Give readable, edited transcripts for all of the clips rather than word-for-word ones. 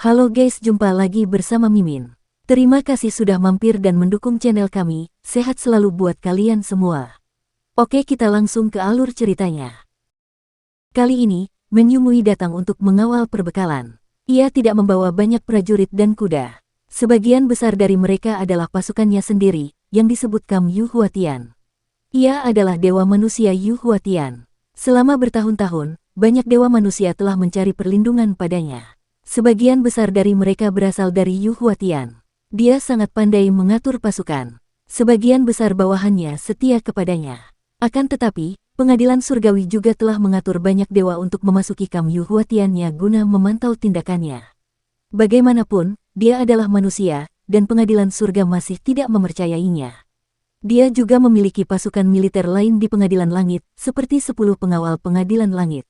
Halo guys, jumpa lagi bersama Mimin. Terima kasih sudah mampir dan mendukung channel kami, sehat selalu buat kalian semua. Oke, kita langsung ke alur ceritanya. Kali ini, Meng Yumui datang untuk mengawal perbekalan. Ia tidak membawa banyak prajurit dan kuda. Sebagian besar dari mereka adalah pasukannya sendiri, yang disebut Kam Yu Huatian. Ia adalah dewa manusia Yu Huatian. Selama bertahun-tahun, banyak dewa manusia telah mencari perlindungan padanya. Sebagian besar dari mereka berasal dari Yu Huatian. Dia sangat pandai mengatur pasukan. Sebagian besar bawahannya setia kepadanya. Akan tetapi, pengadilan surgawi juga telah mengatur banyak dewa untuk memasuki Kam Yu Huatiannya guna memantau tindakannya. Bagaimanapun, dia adalah manusia, dan pengadilan surga masih tidak mempercayainya. Dia juga memiliki pasukan militer lain di pengadilan langit, seperti 10 pengawal pengadilan langit.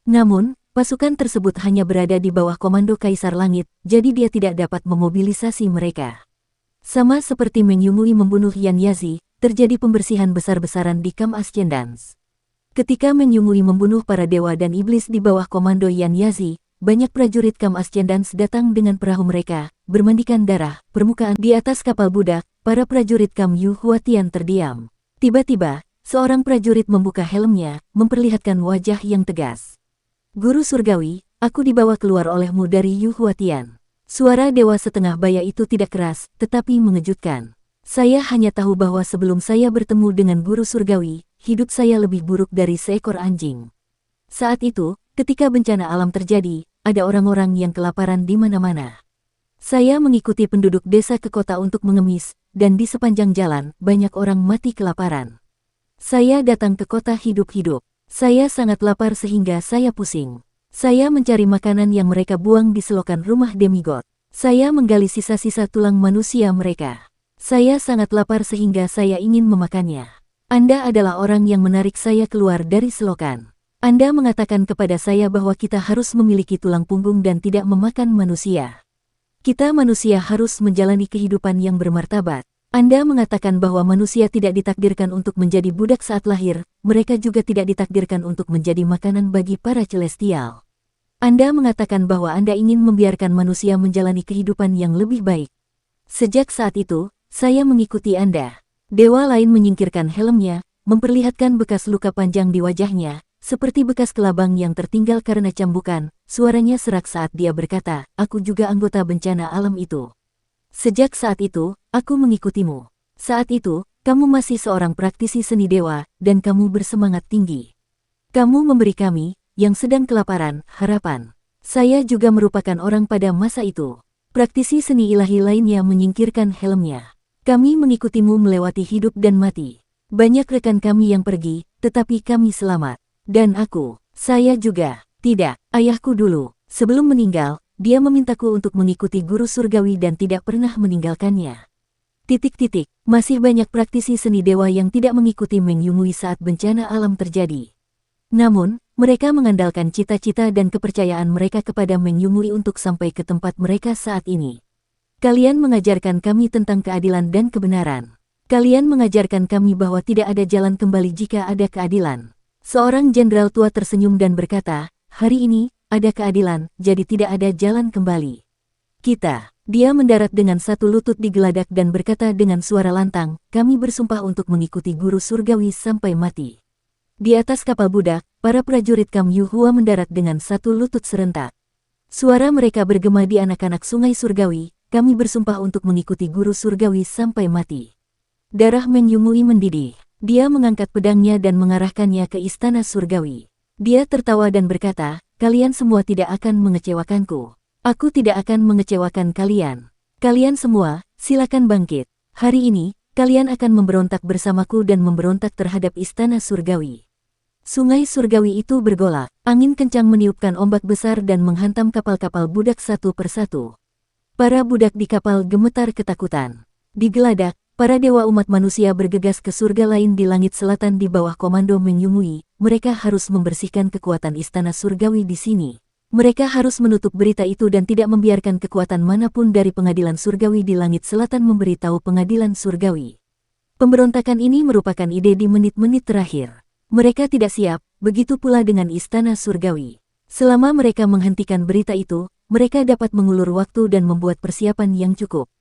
Namun, pasukan tersebut hanya berada di bawah komando Kaisar Langit, jadi dia tidak dapat memobilisasi mereka. Sama seperti Meng Yumui membunuh Yan Yazi, terjadi pembersihan besar-besaran di Kam Ascendance. Ketika Meng Yumui membunuh para dewa dan iblis di bawah komando Yan Yazi, banyak prajurit Kam Ascendance datang dengan perahu mereka, bermandikan darah, permukaan di atas kapal budak. Para prajurit Kam Yu Huatian terdiam. Tiba-tiba, seorang prajurit membuka helmnya, memperlihatkan wajah yang tegas. Guru surgawi, aku dibawa keluar olehmu dari Yu Huatian. Suara dewa setengah baya itu tidak keras, tetapi mengejutkan. Saya hanya tahu bahwa sebelum saya bertemu dengan guru surgawi, hidup saya lebih buruk dari seekor anjing. Saat itu, ketika bencana alam terjadi, ada orang-orang yang kelaparan di mana-mana. Saya mengikuti penduduk desa ke kota untuk mengemis, dan di sepanjang jalan, banyak orang mati kelaparan. Saya datang ke kota hidup-hidup. Saya sangat lapar sehingga saya pusing. Saya mencari makanan yang mereka buang di selokan rumah demigod. Saya menggali sisa-sisa tulang manusia mereka. Saya sangat lapar sehingga saya ingin memakannya. Anda adalah orang yang menarik saya keluar dari selokan. Anda mengatakan kepada saya bahwa kita harus memiliki tulang punggung dan tidak memakan manusia. Kita manusia harus menjalani kehidupan yang bermartabat. Anda mengatakan bahwa manusia tidak ditakdirkan untuk menjadi budak saat lahir, mereka juga tidak ditakdirkan untuk menjadi makanan bagi para celestial. Anda mengatakan bahwa Anda ingin membiarkan manusia menjalani kehidupan yang lebih baik. Sejak saat itu, saya mengikuti Anda. Dewa lain menyingkirkan helmnya, memperlihatkan bekas luka panjang di wajahnya, seperti bekas kelabang yang tertinggal karena cambukan. Suaranya serak saat dia berkata, aku juga anggota bencana alam itu. Sejak saat itu, aku mengikutimu. Saat itu, kamu masih seorang praktisi seni dewa, dan kamu bersemangat tinggi. Kamu memberi kami, yang sedang kelaparan, harapan. Saya juga merupakan orang pada masa itu. Praktisi seni ilahi lainnya menyingkirkan helmnya. Kami mengikutimu melewati hidup dan mati. Banyak rekan kami yang pergi, tetapi kami selamat. Dan aku, saya juga. Tidak, ayahku dulu, sebelum meninggal, dia memintaku untuk mengikuti guru surgawi dan tidak pernah meninggalkannya. Masih banyak praktisi seni dewa yang tidak mengikuti Meng Yumui saat bencana alam terjadi. Namun, mereka mengandalkan cita-cita dan kepercayaan mereka kepada Meng Yumui untuk sampai ke tempat mereka saat ini. Kalian mengajarkan kami tentang keadilan dan kebenaran. Kalian mengajarkan kami bahwa tidak ada jalan kembali jika ada keadilan. Seorang jenderal tua tersenyum dan berkata, hari ini, ada keadilan, jadi tidak ada jalan kembali. Dia mendarat dengan satu lutut di geladak dan berkata dengan suara lantang, kami bersumpah untuk mengikuti guru surgawi sampai mati. Di atas kapal budak, para prajurit Kam Yu Hua mendarat dengan satu lutut serentak. Suara mereka bergema di anak-anak sungai surgawi, kami bersumpah untuk mengikuti guru surgawi sampai mati. Darah Meng Yumui mendidih. Dia mengangkat pedangnya dan mengarahkannya ke istana surgawi. Dia tertawa dan berkata, kalian semua tidak akan mengecewakanku. Aku tidak akan mengecewakan kalian. Kalian semua, silakan bangkit. Hari ini, kalian akan memberontak bersamaku dan memberontak terhadap istana surgawi. Sungai surgawi itu bergolak. Angin kencang meniupkan ombak besar dan menghantam kapal-kapal budak satu persatu. Para budak di kapal gemetar ketakutan. Di geladak, para dewa umat manusia bergegas ke surga lain di langit selatan di bawah komando Meng Yumui. Mereka harus membersihkan kekuatan istana surgawi di sini. Mereka harus menutup berita itu dan tidak membiarkan kekuatan manapun dari pengadilan surgawi di langit selatan memberitahu pengadilan surgawi. Pemberontakan ini merupakan ide di menit-menit terakhir. Mereka tidak siap, begitu pula dengan istana surgawi. Selama mereka menghentikan berita itu, mereka dapat mengulur waktu dan membuat persiapan yang cukup.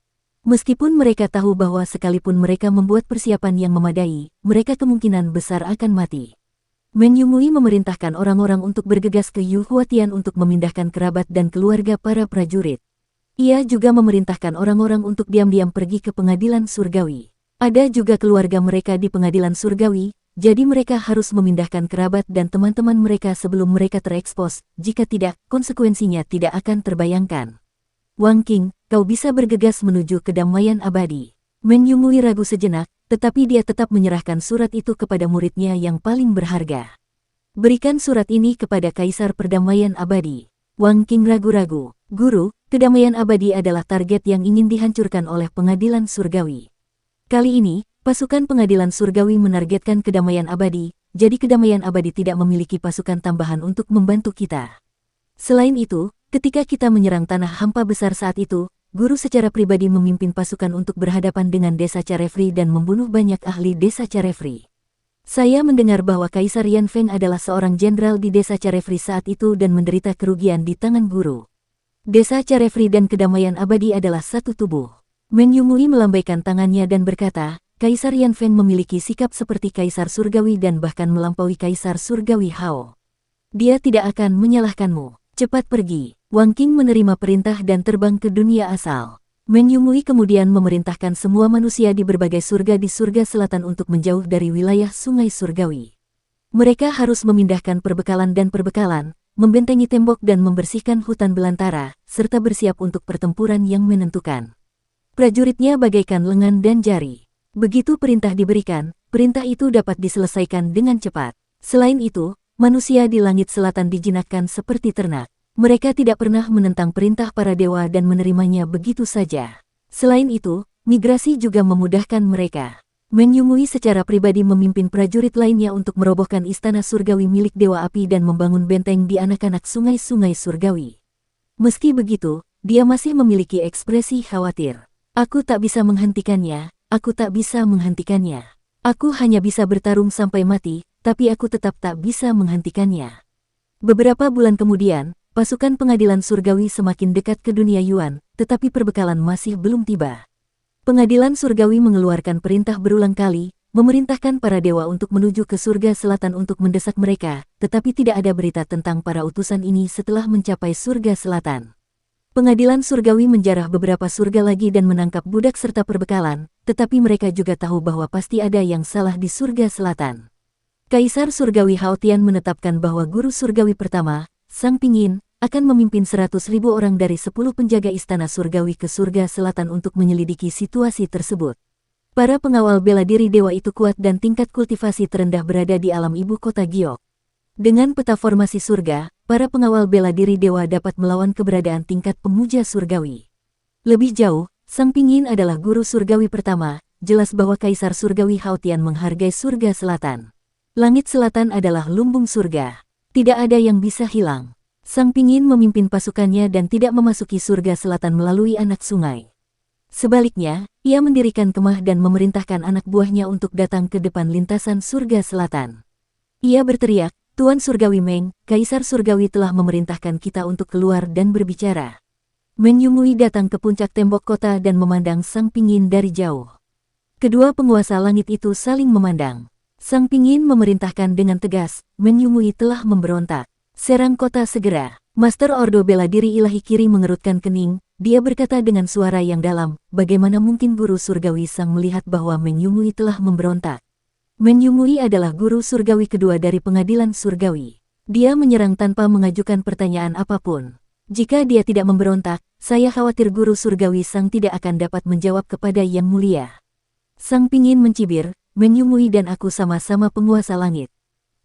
Meskipun mereka tahu bahwa sekalipun mereka membuat persiapan yang memadai, mereka kemungkinan besar akan mati. Meng Yumui memerintahkan orang-orang untuk bergegas ke Yu Huatian untuk memindahkan kerabat dan keluarga para prajurit. Ia juga memerintahkan orang-orang untuk diam-diam pergi ke pengadilan surgawi. Ada juga keluarga mereka di pengadilan surgawi, jadi mereka harus memindahkan kerabat dan teman-teman mereka sebelum mereka terekspos, jika tidak, konsekuensinya tidak akan terbayangkan. Wang Qing, kau bisa bergegas menuju kedamaian abadi. Meng Yumui ragu sejenak, tetapi dia tetap menyerahkan surat itu kepada muridnya yang paling berharga. Berikan surat ini kepada Kaisar Perdamaian Abadi. Wang Qing ragu-ragu. Guru, kedamaian abadi adalah target yang ingin dihancurkan oleh pengadilan surgawi. Kali ini, pasukan pengadilan surgawi menargetkan kedamaian abadi, jadi kedamaian abadi tidak memiliki pasukan tambahan untuk membantu kita. Selain itu, ketika kita menyerang tanah hampa besar saat itu, guru secara pribadi memimpin pasukan untuk berhadapan dengan desa Carefree dan membunuh banyak ahli desa Carefree. Saya mendengar bahwa Kaisar Yan Feng adalah seorang jenderal di desa Carefree saat itu dan menderita kerugian di tangan guru. Desa Carefree dan kedamaian abadi adalah satu tubuh. Meng Yumui melambaikan tangannya dan berkata, Kaisar Yan Feng memiliki sikap seperti Kaisar Surgawi dan bahkan melampaui Kaisar Surgawi Hao. Dia tidak akan menyalahkanmu. Cepat pergi. Wang Qing menerima perintah dan terbang ke dunia asal. Meng Yumui kemudian memerintahkan semua manusia di berbagai surga di surga selatan untuk menjauh dari wilayah sungai surgawi. Mereka harus memindahkan perbekalan dan perbekalan, membentengi tembok dan membersihkan hutan belantara, serta bersiap untuk pertempuran yang menentukan. Prajuritnya bagaikan lengan dan jari. Begitu perintah diberikan, perintah itu dapat diselesaikan dengan cepat. Selain itu, manusia di langit selatan dijinakkan seperti ternak. Mereka tidak pernah menentang perintah para dewa dan menerimanya begitu saja. Selain itu, migrasi juga memudahkan mereka. Meng Yumui secara pribadi memimpin prajurit lainnya untuk merobohkan istana surgawi milik Dewa Api dan membangun benteng di anak-anak sungai-sungai surgawi. Meski begitu, dia masih memiliki ekspresi khawatir. Aku tak bisa menghentikannya, aku tak bisa menghentikannya. Aku hanya bisa bertarung sampai mati, tapi aku tetap tak bisa menghentikannya. Beberapa bulan kemudian, pasukan pengadilan surgawi semakin dekat ke dunia Yuan, tetapi perbekalan masih belum tiba. Pengadilan surgawi mengeluarkan perintah berulang kali, memerintahkan para dewa untuk menuju ke surga selatan untuk mendesak mereka, tetapi tidak ada berita tentang para utusan ini setelah mencapai surga selatan. Pengadilan surgawi menjarah beberapa surga lagi dan menangkap budak serta perbekalan, tetapi mereka juga tahu bahwa pasti ada yang salah di surga selatan. Kaisar Surgawi Hao Tian menetapkan bahwa guru surgawi pertama, Sang Pingin, akan memimpin 100.000 orang dari 10 penjaga istana surgawi ke surga selatan untuk menyelidiki situasi tersebut. Para pengawal bela diri dewa itu kuat dan tingkat kultivasi terendah berada di alam ibu kota Giok. Dengan peta formasi surga, para pengawal bela diri dewa dapat melawan keberadaan tingkat pemuja surgawi. Lebih jauh, Sang Pingin adalah guru surgawi pertama, jelas bahwa Kaisar Surgawi Hao Tian menghargai surga selatan. Langit selatan adalah lumbung surga. Tidak ada yang bisa hilang. Sang Pingin memimpin pasukannya dan tidak memasuki surga selatan melalui anak sungai. Sebaliknya, ia mendirikan kemah dan memerintahkan anak buahnya untuk datang ke depan lintasan surga selatan. Ia berteriak, Tuan Surgawi Meng, Kaisar Surgawi telah memerintahkan kita untuk keluar dan berbicara. Meng Yumui datang ke puncak tembok kota dan memandang Sang Pingin dari jauh. Kedua penguasa langit itu saling memandang. Sang Pingin memerintahkan dengan tegas, Meng Yumui telah memberontak. Serang kota segera. Master Ordo Bela Diri Ilahi Kiri mengerutkan kening, dia berkata dengan suara yang dalam, bagaimana mungkin guru surgawi Sang melihat bahwa Meng Yumui telah memberontak. Meng Yumui adalah guru surgawi kedua dari pengadilan surgawi. Dia menyerang tanpa mengajukan pertanyaan apapun. Jika dia tidak memberontak, saya khawatir guru surgawi Sang tidak akan dapat menjawab kepada Yang Mulia. Sang Pingin mencibir, Meng Yumui dan aku sama-sama penguasa langit.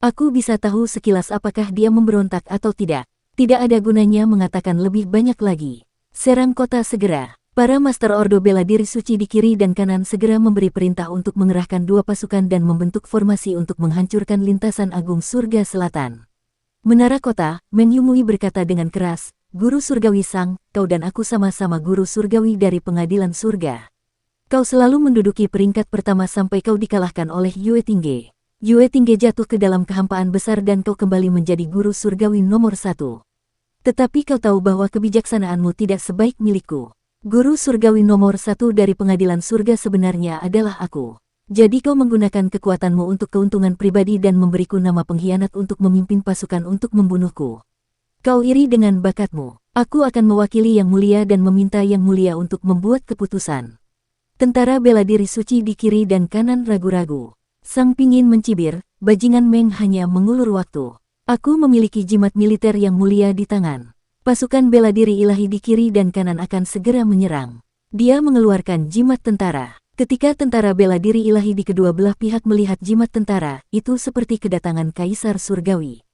Aku bisa tahu sekilas apakah dia memberontak atau tidak. Tidak ada gunanya mengatakan lebih banyak lagi. Serang kota segera. Para Master Ordo Bela Diri Suci di kiri dan kanan segera memberi perintah untuk mengerahkan dua pasukan dan membentuk formasi untuk menghancurkan lintasan agung surga selatan. Menara kota, Meng Yumui berkata dengan keras, Guru Surgawi Sang, kau dan aku sama-sama guru surgawi dari pengadilan surga. Kau selalu menduduki peringkat pertama sampai kau dikalahkan oleh Yue Tingge. Yue Tingge jatuh ke dalam kehampaan besar dan kau kembali menjadi guru surgawi nomor 1. Tetapi kau tahu bahwa kebijaksanaanmu tidak sebaik milikku. Guru surgawi nomor 1 dari pengadilan surga sebenarnya adalah aku. Jadi kau menggunakan kekuatanmu untuk keuntungan pribadi dan memberiku nama pengkhianat untuk memimpin pasukan untuk membunuhku. Kau iri dengan bakatmu. Aku akan mewakili Yang Mulia dan meminta Yang Mulia untuk membuat keputusan. Tentara bela diri suci di kiri dan kanan ragu-ragu. Sang Pingin mencibir, bajingan Meng hanya mengulur waktu. Aku memiliki jimat militer Yang Mulia di tangan. Pasukan bela diri ilahi di kiri dan kanan akan segera menyerang. Dia mengeluarkan jimat tentara. Ketika tentara bela diri ilahi di kedua belah pihak melihat jimat tentara, itu seperti kedatangan Kaisar Surgawi.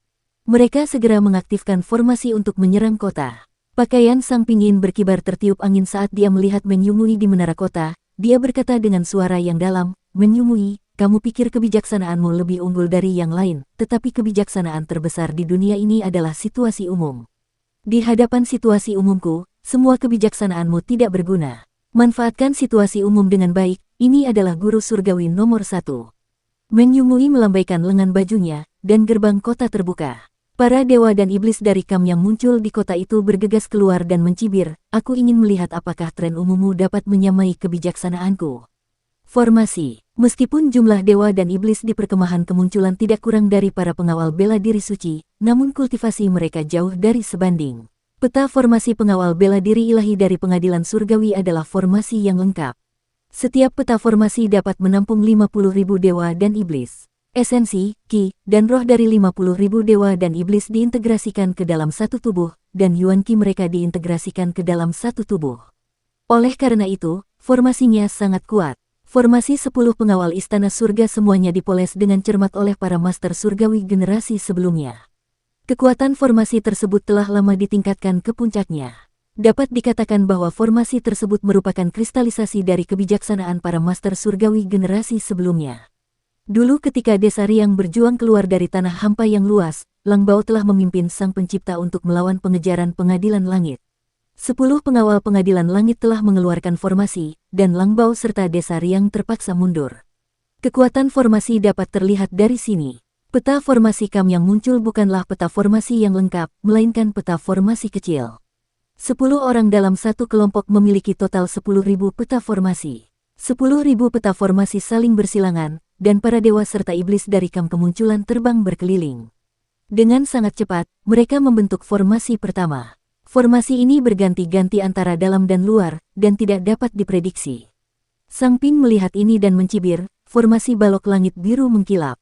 Mereka segera mengaktifkan formasi untuk menyerang kota. Pakaian Sang Pingin berkibar tertiup angin saat dia melihat Men Yumui di menara kota. Dia berkata dengan suara yang dalam, Men Yumui, kamu pikir kebijaksanaanmu lebih unggul dari yang lain, tetapi kebijaksanaan terbesar di dunia ini adalah situasi umum. Di hadapan situasi umumku, semua kebijaksanaanmu tidak berguna. Manfaatkan situasi umum dengan baik, ini adalah guru surgawi nomor 1. Men Yumui melambaikan lengan bajunya, dan gerbang kota terbuka. Para dewa dan iblis dari Kam yang muncul di kota itu bergegas keluar dan mencibir, aku ingin melihat apakah tren umummu dapat menyamai kebijaksanaanku. Formasi. Meskipun jumlah dewa dan iblis di perkemahan kemunculan tidak kurang dari para pengawal bela diri suci, namun kultivasi mereka jauh dari sebanding. Peta formasi pengawal bela diri ilahi dari pengadilan surgawi adalah formasi yang lengkap. Setiap peta formasi dapat menampung 50.000 dewa dan iblis. Esensi, ki, dan roh dari 50.000 dewa dan iblis diintegrasikan ke dalam satu tubuh, dan yuan ki mereka diintegrasikan ke dalam satu tubuh. Oleh karena itu, formasinya sangat kuat. Formasi 10 pengawal istana surga semuanya dipoles dengan cermat oleh para master surgawi generasi sebelumnya. Kekuatan formasi tersebut telah lama ditingkatkan ke puncaknya. Dapat dikatakan bahwa formasi tersebut merupakan kristalisasi dari kebijaksanaan para master surgawi generasi sebelumnya. Dulu ketika Desa Riang berjuang keluar dari tanah hampa yang luas, Lang Bao telah memimpin Sang Pencipta untuk melawan pengejaran pengadilan langit. 10 pengawal pengadilan langit telah mengeluarkan formasi, dan Lang Bao serta Desa Riang terpaksa mundur. Kekuatan formasi dapat terlihat dari sini. Peta formasi Kam yang muncul bukanlah peta formasi yang lengkap, melainkan peta formasi kecil. 10 orang dalam satu kelompok memiliki total 10.000 peta formasi. 10.000 peta formasi saling bersilangan, dan para dewa serta iblis dari Kam kemunculan terbang berkeliling. Dengan sangat cepat, mereka membentuk formasi pertama. Formasi ini berganti-ganti antara dalam dan luar, dan tidak dapat diprediksi. Sang Ping melihat ini dan mencibir, formasi balok langit biru mengkilap.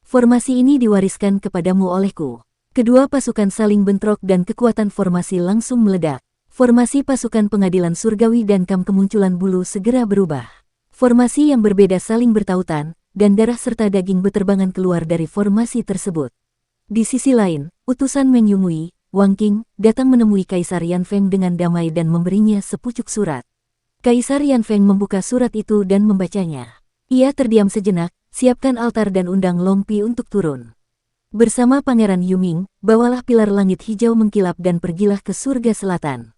Formasi ini diwariskan kepadamu olehku. Kedua pasukan saling bentrok dan kekuatan formasi langsung meledak. Formasi pasukan pengadilan surgawi dan Kam kemunculan bulu segera berubah. Formasi yang berbeda saling bertautan, dan darah serta daging beterbangan keluar dari formasi tersebut. Di sisi lain, utusan Men Yumui, Wang Qing, datang menemui Kaisar Yan Feng dengan damai dan memberinya sepucuk surat. Kaisar Yan Feng membuka surat itu dan membacanya. Ia terdiam sejenak, siapkan altar dan undang Long Pi untuk turun. Bersama Pangeran Yuming, bawalah pilar langit hijau mengkilap dan pergilah ke surga selatan.